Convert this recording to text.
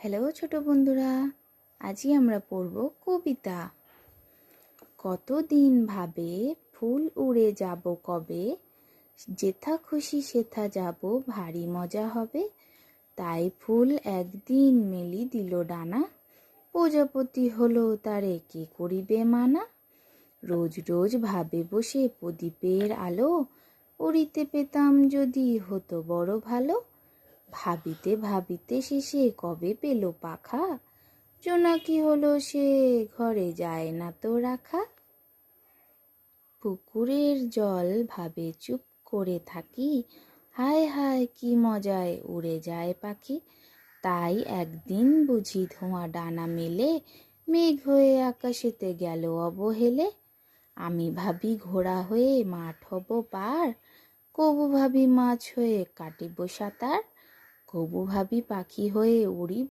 Hello ছোট বন্ধুরা, আজই আমরা পড়ব কবিতা। কতদিন ভাবে ফুল উড়ে যাব কবে, যেথা খুশি সেথা যাব ভারী মজা হবে। তাই ফুল একদিন মেলি দিল ডানা, প্রজাপতি হলো তারে কে করিবে মানা। রোজ রোজ ভাবে বসে প্রদীপের আলো, উড়িতে পেতাম যদি হতো বড় ভালো। ভাবিতে ভাবিতে শেষে কবে পেল পাখা, জোনাকি হলো সে ঘরে যায় না তো রাখা। পুকুরের জল ভাবে চুপ করে থাকি, হায় হায় কি মজায় উড়ে যায় পাখি। তাই একদিন বুঝি ধোঁয়া ডানা মেলে, মেঘ হয়ে আকাশেতে গেল অবহেলে। আমি ভাবি ঘোড়া হয়ে মাঠ হব পার, কবু ভাবি মাছ হয়ে কাটিব সাঁতার, কবু ভাবি পাখি হয়ে উড়িব